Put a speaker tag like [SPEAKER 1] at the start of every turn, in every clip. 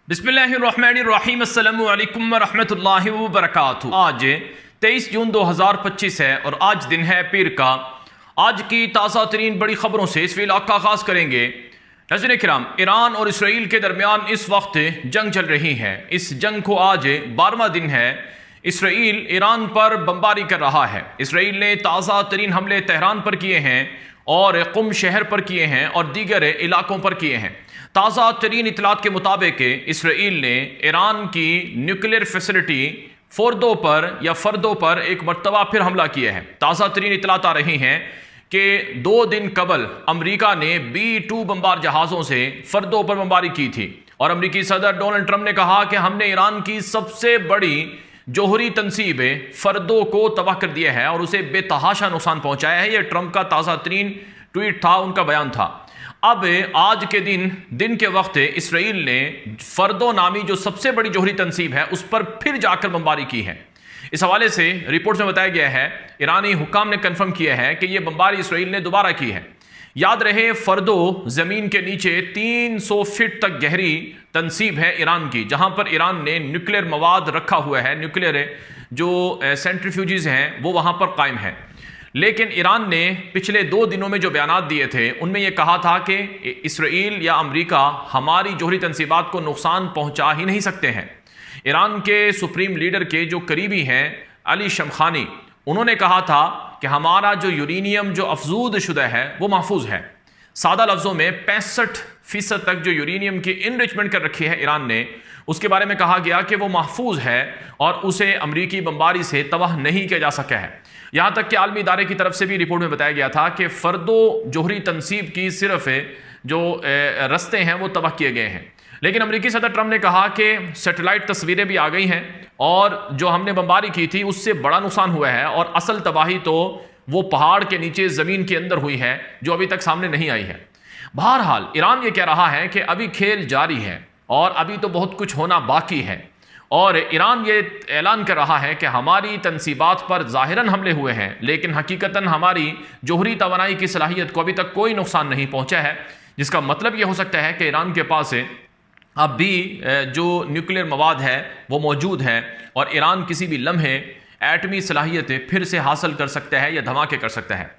[SPEAKER 1] बिस्मिल्लाहिर्रहमानिर्रहीम अस्सलामु अलैकुम वरहमतुल्लाहि वबरकातुहू। आज 23 जून 2025 है और आज दिन है पीर का। आज की ताज़ा तरीन बड़ी खबरों से इस वीडियो का आगाज़ करेंगे। नाज़रीन किराम, ईरान और इसराइल के दरमियान इस वक्त जंग चल रही है। इस जंग को आज 12वां दिन है। इसराइल ईरान पर बमबारी कर रहा है। इसराइल ने ताज़ा तरीन हमले तेहरान पर किए हैं और कुम शहर पर किए हैं और दीगर इलाकों पर किए हैं। ताज़ा तरीन इतलात के मुताबिक इसराइल ने ईरान की न्यूक्लियर फैसिलिटी फर्दों पर एक मरतबा फिर हमला किया है। ताज़ा तरीन इतलात आ रही हैं कि 2 दिन कबल अमरीका ने B-2 बमबार जहाज़ों से फर्दों पर बमबारी की थी और अमरीकी सदर डोनाल्ड ट्रंप ने कहा कि हमने ईरान की सबसे बड़ी जोहरी तनसीब फर्दों को तबाह कर दिया है और उसे बेतहाशा नुकसान पहुंचाया है। यह ट्रंप का ताज़ा तरीन ट्वीट था, उनका बयान था। अब आज के दिन के वक्त इसराइल ने फर्दो नामी जो सबसे बड़ी जोहरी तनसीब है उस पर फिर जाकर बमबारी की है। इस हवाले से रिपोर्ट में बताया गया है, ईरानी हुक्काम ने कंफर्म किया है कि यह बमबारी इसराइल ने दोबारा की है। याद रहे, फर्दो जमीन के नीचे 300 फीट तक गहरी तनसीब है ईरान की, जहां पर ईरान ने न्यूक्लियर मवाद रखा हुआ है। न्यूक्लियर जो सेंट्रीफ्यूजेस हैं वो वहां पर कायम है। लेकिन ईरान ने पिछले 2 दिनों में जो बयानात दिए थे उनमें यह कहा था कि इसराइल या अमरीका हमारी जोहरी तनसीबात को नुकसान पहुंचा ही नहीं सकते हैं। ईरान के सुप्रीम लीडर के जो करीबी हैं अली शमखानी, उन्होंने कहा था कि हमारा जो यूरेनियम जो अफजूद शुदा है वो महफूज है। सादा लफ्ज़ों में 65% तक जो यूरेनियम की इनरिचमेंट कर रखी है ईरान ने, उसके बारे में कहा गया कि वो महफूज है और उसे अमरीकी बमबारी से तबाह नहीं किया जा सका है। यहाँ तक कि आलमी इदारे की तरफ से भी रिपोर्ट में बताया गया था कि फर्दो जोहरी तनसीब की सिर्फ जो रस्ते हैं वो तबाह किए गए हैं। लेकिन अमरीकी सदर ट्रंप ने कहा कि सैटेलाइट तस्वीरें भी आ गई हैं और जो हमने बमबारी की थी उससे बड़ा नुकसान हुआ है और असल तबाही तो वो पहाड़ के नीचे ज़मीन के अंदर हुई है जो अभी तक सामने नहीं आई है। बहरहाल ईरान ये कह रहा है कि अभी खेल जारी है और अभी तो बहुत कुछ होना बाकी है और ईरान ये ऐलान कर रहा है कि हमारी तनसीबात पर ज़ाहिरन हमले हुए हैं लेकिन हकीकतन हमारी जोहरी तवानाई की सलाहियत को अभी तक कोई नुकसान नहीं पहुंचा है, जिसका मतलब ये हो सकता है कि ईरान के पास अब भी जो न्यूक्लियर मवाद है वो मौजूद है और ईरान किसी भी लम्हे एटमी सलाहियतें फिर से हासिल कर सकता है या धमाके कर सकता है।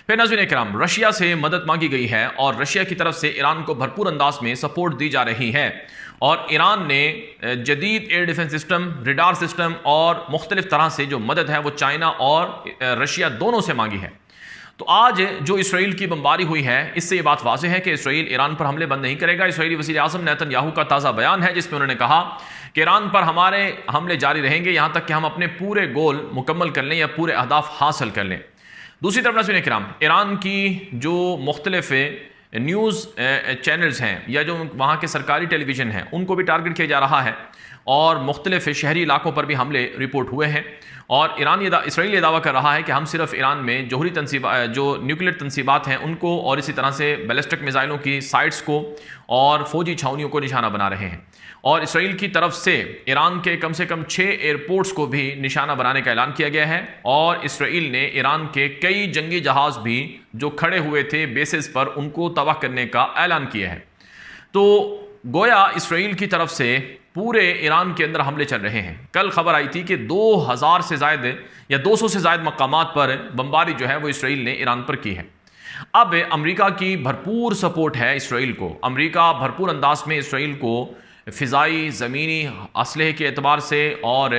[SPEAKER 1] फिर नाज़रीन किराम, रशिया से मदद मांगी गई है और रशिया की तरफ से ईरान को भरपूर अंदाज में सपोर्ट दी जा रही है और ईरान ने जदीद air defence system, radar system और मुख्तलिफ तरह से जो मदद है वो चाइना और रशिया दोनों से मांगी है। तो आज जो इसराइल की बमबारी हुई है इससे ये बात वाज़ेह है कि इसराइल ईरान पर हमले बंद नहीं करेगा। इसराइली वज़ीर आज़म नेतन्याहू का ताज़ा बयान है जिसमें उन्होंने कहा कि ईरान पर हमारे हमले जारी रहेंगे यहाँ तक कि हम अपने पूरे गोल मुकम्मल कर लें या पूरे अहदाफ हासिल कर लें। दूसरी तरफ नाज़रीन किराम, ईरान की जो मुख्तलिफ न्यूज़ चैनल्स हैं या जो वहाँ के सरकारी टेलीविज़न हैं उनको भी टारगेट किया जा रहा है और मुख्तलिफ शहरी इलाकों पर भी हमले रिपोर्ट हुए हैं और इसराइल ये दावा कर रहा है कि हम सिर्फ ईरान में जोहरी तनसीबा जो न्यूक्लियर तनसीबात हैं उनको और इसी तरह से बैलिस्टिक मिसाइलों की साइट्स को और फौजी छावनियों को निशाना बना रहे हैं और इसराइल की तरफ से ईरान के कम से कम 6 एयरपोर्ट्स को भी निशाना बनाने का ऐलान किया गया है और इसराइल ने ईरान के कई जंगी जहाज़ भी जो खड़े हुए थे बेसिस पर उनको तबाह करने का ऐलान किया है। तो गोया इसराइल की तरफ से पूरे ईरान के अंदर हमले चल रहे हैं। कल खबर आई थी कि 2000 से ज़ायद या 200 से ज़ायद मकामात पर बमबारी जो है वो इसराइल ने ईरान पर की है। अब अमेरिका की भरपूर सपोर्ट है इसराइल को। अमेरिका भरपूर अंदाज में इसराइल को फ़िज़ाई, ज़मीनी असलहे के एतबार से और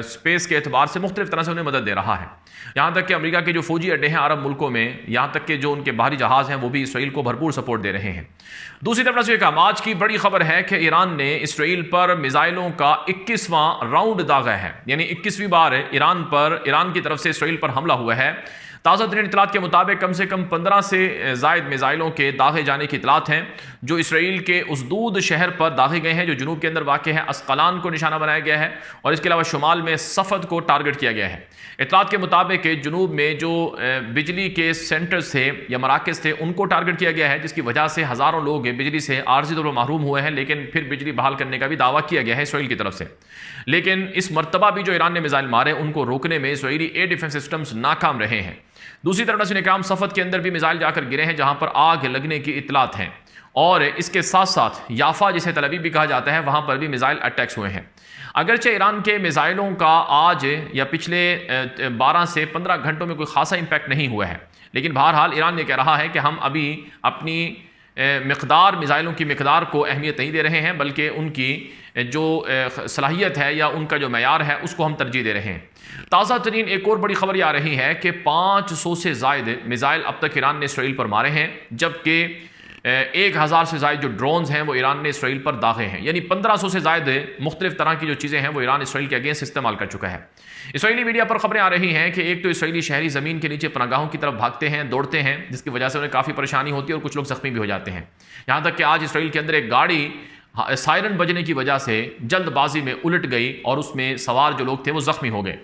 [SPEAKER 1] स्पेस के एतबार से मुख्तलिफ तरह से उन्हें मदद दे रहा है। यहाँ तक कि अमेरिका के जो फ़ौजी अड्डे हैं अरब मुल्कों में, यहाँ तक कि जो उनके बाहरी जहाज़ हैं वो भी इसराइल को भरपूर सपोर्ट दे रहे हैं। दूसरी तरफ से काम, आज की बड़ी खबर है कि ईरान ने इसराइल पर मिसाइलों का 21वां राउंड दागा है, यानी 21वीं बार ईरान की तरफ से इसराइल पर हमला हुआ है। ताज़ा तरीन इतलात के मुताबिक कम से कम 15 से ज़ायद मिसाइलों के दागे जाने की इतलात हैं जो इसराइल के उसदूद शहर पर दागे गए हैं जो जुनूब के अंदर वाक़ है। अस्कलान को निशाना बनाया गया है और इसके अलावा शुमाल में सफ़द को टारगेट किया गया है। इतलात के मुताबिक जुनूब में जो बिजली के सेंटर्स थे या मराकज़ थे उनको टारगेट किया गया है, जिसकी वजह से हज़ारों लोग बिजली से आर्जी तौर पर महरूम हुए हैं, लेकिन फिर बिजली बहाल करने का भी दावा किया गया है इसराइल की तरफ से। लेकिन इस मरतबा भी जो ईरान ने मिसाइल मारे उनको रोकने में इसराइली एयर डिफेंस सिस्टम्स नाकाम रहे हैं। दूसरी तरफ नाज़रीन किराम, सफ़द के अंदर भी मिसाइल जाकर गिरे हैं जहां पर आग लगने की इतलात हैं और इसके साथ साथ याफा जिसे तल अवीव भी कहा जाता है वहाँ पर भी मिसाइल अटैक्स हुए हैं। अगरचे ईरान के मिसाइलों का आज या पिछले 12 से 15 घंटों में कोई खासा इम्पैक्ट नहीं हुआ है, लेकिन बहरहाल ईरान ये कह रहा है कि हम अभी अपनी मिक़दार मिसाइलों की मिक़दार को अहमियत नहीं दे रहे हैं, बल्कि उनकी जो सलाहियत है या उनका जो मयार है उसको हम तरजीह दे रहे हैं। ताज़ा तरीन एक और बड़ी खबर आ रही है कि 500 से ज़ायद मिसाइल अब तक ईरान ने इसराइल पर मारे हैं, जबकि 1000 से ज़ायद जो ड्रोन्स हैं वो ईरान ने इसराइल पर दागे हैं। यानी 1500 से ज़ायद मुख्तलिफ तरह की जो चीज़ें हैं वो ईरान इसराइल के अगेंस्ट इस्तेमाल कर चुका है। इसराइली मीडिया पर खबरें आ रही हैं कि एक तो इसराइली शहरी ज़मीन के नीचे पनागाहों की तरफ भागते हैं, दौड़ते हैं, जिसकी वजह से उन्हें काफ़ी परेशानी होती है और कुछ लोग ज़ख्मी भी हो जाते हैं। यहाँ तक कि आज इसराइल के अंदर एक गाड़ी सायरन बजने की वजह से जल्दबाजी में उलट गई और उसमें सवार जो लोग थे वो ज़ख्मी हो गए।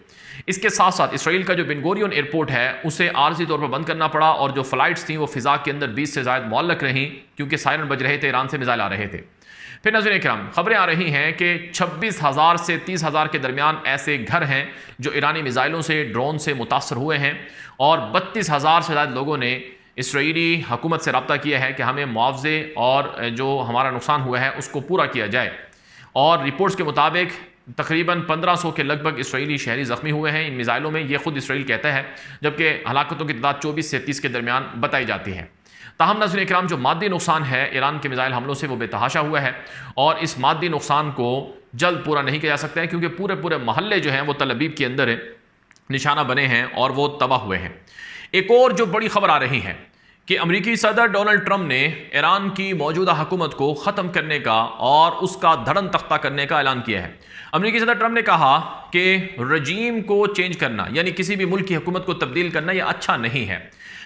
[SPEAKER 1] इसके साथ साथ इसराइल का जो बेन गुरियन एयरपोर्ट है उसे आर्जी तौर पर बंद करना पड़ा और जो फ़्लाइट्स थी वो फ़िज़ा के अंदर 20 से ज़ायद मुअल्लक़ रहीं, क्योंकि सायरन बज रहे थे, ईरान से मिसाइल आ रहे थे। फिर नाज़रीन इकराम, खबरें आ रही हैं कि 26,000 से 30,000 के दरमियान ऐसे घर हैं जो ईरानी मिसाइलों से, ड्रोन से मुतासर हुए हैं और 32,000 से ज़्यादा लोगों ने इसराइली हुकूमत से रब्ता किया है कि हमें मुआवजे और जो हमारा नुकसान हुआ है उसको पूरा किया जाए। और रिपोर्ट्स के मुताबिक तकरीबन 1500 के लगभग इसराइली शहरी ज़ख्मी हुए हैं इन मिसाइलों में, ये खुद इसराइल कहता है, जबकि हलाकतों की तादाद 24 से 30 के दरमियान बताई जाती है। ताहम नाज़रीन इकराम, जो मादी नुकसान है ईरान के मिसाइल हमलों से वो बेतहाशा हुआ है और इस मादी नुकसान को जल्द पूरा नहीं किया जा सकता है, क्योंकि पूरे पूरे महल्ले जो हैं वो तल अवीव के अंदर निशाना बने हैं और वो तबाह हुए हैं। एक और जो बड़ी खबर आ रही है कि अमरीकी सदर डोनाल्ड ट्रंप ने ईरान की मौजूदा हुकूमत को ख़त्म करने का और उसका धड़न तख्ता करने का ऐलान किया है। अमरीकी सदर ट्रंप ने कहा कि रजीम को चेंज करना, यानी किसी भी मुल्क की हुकूमत को तब्दील करना, यह अच्छा नहीं है,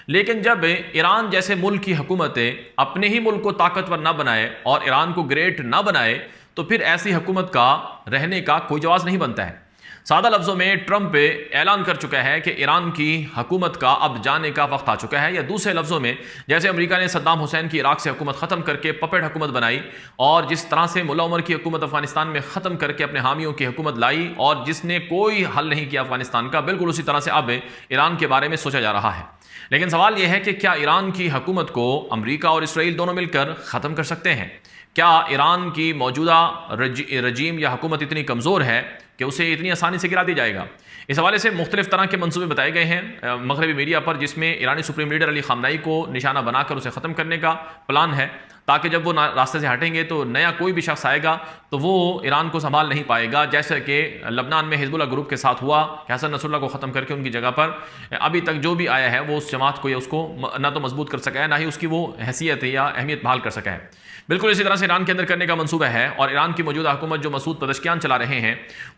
[SPEAKER 1] लेकिन जब ईरान जैसे मुल्क की हुकूमतें अपने ही मुल्क को ताकतवर ना बनाए और ईरान को ग्रेट ना बनाए तो फिर ऐसी हुकूमत का रहने का कोई जवाब नहीं बनता है। सादा लफ्ज़ों में ट्रंप ऐलान कर चुका है कि ईरान की हुकूमत का अब जाने का वक्त आ चुका है, या दूसरे लफ्ज़ों में जैसे अमेरिका ने सद्दाम हुसैन की इराक से हुकूमत ख़त्म करके पपेट हुकूमत बनाई और जिस तरह से मुल्ला उमर की हुकूमत अफगानिस्तान में ख़त्म करके अपने हामियों की हुकूमत लाई और जिसने कोई हल नहीं किया अफगानिस्तान का, बिल्कुल उसी तरह से अब ईरान के बारे में सोचा जा रहा है। लेकिन सवाल यह है कि क्या ईरान की हुकूमत को अमेरिका और इसराइल दोनों मिलकर ख़त्म कर सकते हैं? क्या ईरान की मौजूदा रजीम या हुकूमत इतनी कमज़ोर है कि उसे इतनी आसानी से गिरा दिया जाएगा? इस हवाले से मुख्तलिफ तरह के मंसूबे बताए गए हैं मगरबी मीडिया पर, जिसमें ईरानी सुप्रीम लीडर अली ख़ामनेई को निशाना बनाकर उसे ख़त्म करने का प्लान है, ताकि जब वो रास्ते से हटेंगे तो नया कोई भी शख्स आएगा तो वो ईरान को संभाल नहीं पाएगा, जैसे कि लबनान में हिजबुल्लाह ग्रुप के साथ हुआ कि हसन नसरुल्लाह को ख़त्म करके उनकी जगह पर अभी तक जो भी आया है वो उस जमात को या उसको ना तो मजबूत कर सका है, ना ही उसकी वो हैसियत या अहमियत बहाल कर सका है। बिल्कुल इसी तरह से ईरान के अंदर करने का मंसूबा है और ईरान की मौजूदा हुकूमत जो मसूद पदशकियान चला रहे हैं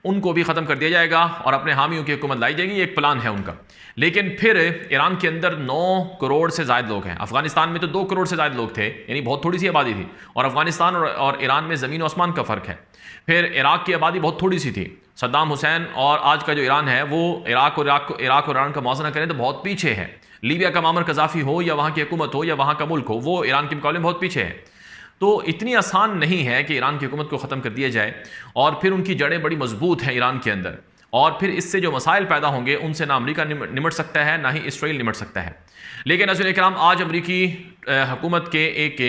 [SPEAKER 1] उनको भी ख़त्म कर दिया जाएगा और अपने हामियों की हुकूमत लाई जाएगी, एक प्लान है उनका। लेकिन फिर ईरान के अंदर 9 करोड़ से ज़ायद लोग हैं। अफगानिस्तान में तो 2 करोड़ से ज़ायद लोग थे, यानी बहुत थोड़ी सी आबादी थी, और अफगानिस्तान और ईरान में ज़मीन आसमान का फ़र्क है। फिर इराक की आबादी बहुत थोड़ी सी थी। सद्दाम हुसैन और आज का जो ईरान है वो इराक और ईरान का मौज़ना करें तो बहुत पीछे है। लीबिया का मामर कज़ाफ़ी हो या वहाँ की हुकूमत हो या वहाँ का मुल्क हो, वो ईरान के मुकाबले में बहुत पीछे है। तो इतनी आसान नहीं है कि ईरान की हुकूमत को ख़त्म कर दिया जाए और फिर उनकी जड़ें बड़ी मजबूत हैं ईरान के अंदर, और फिर इससे जो मसाइल पैदा होंगे उनसे ना अमेरिका निमट सकता है ना ही इसराइल निमट सकता है। लेकिन नाज़रीन इकराम, आज अमेरिकी हुकूमत के एक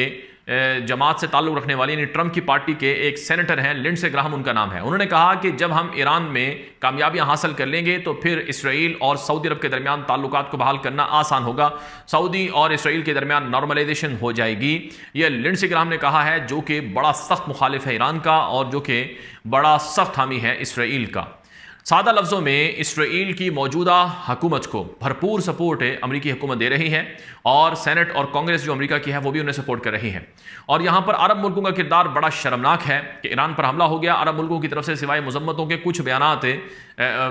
[SPEAKER 1] जमात से ताल्लुक़ रखने वाली यानी ट्रंप की पार्टी के एक सेनेटर हैं, लिंडसे ग्राहम उनका नाम है, उन्होंने कहा कि जब हम ईरान में कामयाबियां हासिल कर लेंगे तो फिर इसराइल और सऊदी अरब के दरमियान ताल्लुकात को बहाल करना आसान होगा, सऊदी और इसराइल के दरमियान नॉर्मलाइजेशन हो जाएगी। यह लिंडसे ग्राहम ने कहा है, जो कि बड़ा सख्त मुखालिफ है ईरान का और जो कि बड़ा सख्त हामी है इसराइल का। सादा लफ्ज़ों में इसराइल की मौजूदा हुकूमत को भरपूर सपोर्ट अमरीकी हुकूमत दे रही है और सेनेट और कांग्रेस जो अमेरिका की है वो भी उन्हें सपोर्ट कर रही है। और यहाँ पर अरब मुल्कों का किरदार बड़ा शर्मनाक है कि ईरान पर हमला हो गया, अरब मुल्कों की तरफ से सिवाय मजम्मतों के कुछ बयानात,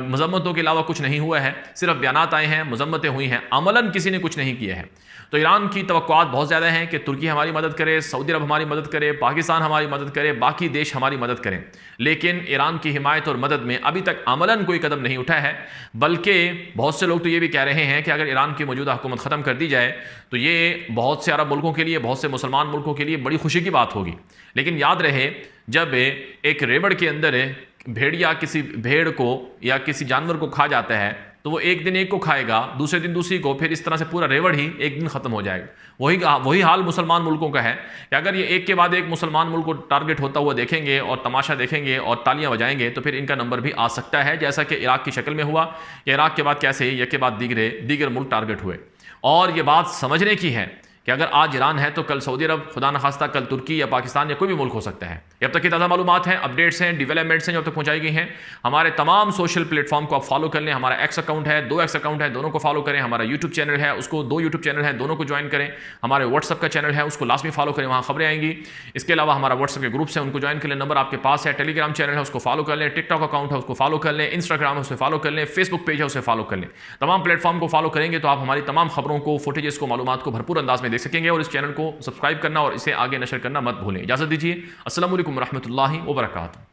[SPEAKER 1] मजम्मतों के अलावा कुछ नहीं हुआ है, सिर्फ बयानात आए हैं, मजम्मतें हुई हैं, अमलन किसी ने कुछ नहीं किया है। तो ईरान की तवक्कुआत बहुत ज़्यादा हैं कि तुर्की हमारी मदद करे, सऊदी अरब हमारी मदद करे, पाकिस्तान हमारी मदद करे, बाकी देश हमारी मदद करें, लेकिन ईरान की हिमायत और मदद में अभी तक अमलन कोई कदम नहीं उठा है। बल्कि बहुत से लोग तो ये भी कह रहे हैं कि अगर ईरान की मौजूदा हुकूमत ख़त्म कर दी जाए तो ये बहुत से अरब मुल्कों के लिए, बहुत से मुसलमान मुल्कों के लिए बड़ी खुशी की बात होगी। लेकिन याद रहे, जब एक रेवड़ के अंदर भेड़िया किसी भेड़ को या किसी जानवर को खा जाता है तो वो एक दिन एक को खाएगा, दूसरे दिन दूसरी को, फिर इस तरह से पूरा रेवड़ ही एक दिन ख़त्म हो जाएगा। वही हाल मुसलमान मुल्कों का है कि अगर ये एक के बाद एक मुसलमान मुल्क को टारगेट होता हुआ देखेंगे और तमाशा देखेंगे और तालियां बजाएंगे तो फिर इनका नंबर भी आ सकता है, जैसा कि इराक की शक्ल में हुआ। इराक के बाद कैसे एक के बाद दीगर मुल्क टारगेट हुए। और ये बात समझने की है कि अगर आज ईरान है तो कल सऊदी अरब, खुदा न खास्ता कल तुर्की या पाकिस्तान या कोई भी मुल्क हो सकता है। अब तक की ताज़ा मालूमात हैं, अपडेट्स हैं, डेवलपमेंट्स हैं जो अब तक पहुंचाई गई हैं। हमारे तमाम सोशल प्लेटफॉर्म को आप फॉलो कर लें। हमारा एक्स अकाउंट है, 2 एक्स अकाउंट है, दोनों को फॉलो करें। हमारा यूट्यूब चैनल है, उसको 2 यूट्यूब चैनल है, दोनों को ज्वाइन करें। हमारे व्हाट्सअप का चैनल है, उसको लाजमी फॉलो करें, वहाँ खबरें आएंगी। इसके अलावा हमारा व्हाट्सअप के ग्रुप्स हैं, उनको ज्वाइन कर लें, नंबर आपके पास है। टेलीग्राम चैनल है, उसको फॉलो कर लें। टिकटॉक अकाउंट है, उसको फॉलो कर लें। इंस्टाग्राम है, उसे फॉलो कर लें। फेसबुक पेज है, उसे फॉलो कर लें। तमाम प्लेटफॉर्म को फॉलो करेंगे तो आप हमारी तमाम खबरों को, फुटेजेस को, मालूमात को भरपूर अंदाज में देख सकेंगे। और इस चैनल को सब्सक्राइब करना और इसे आगे नशर करना मत भूलें। इजाज़त दीजिए। अस्सलामु अलैकुम रहमतुल्लाहि व बरकातुहू।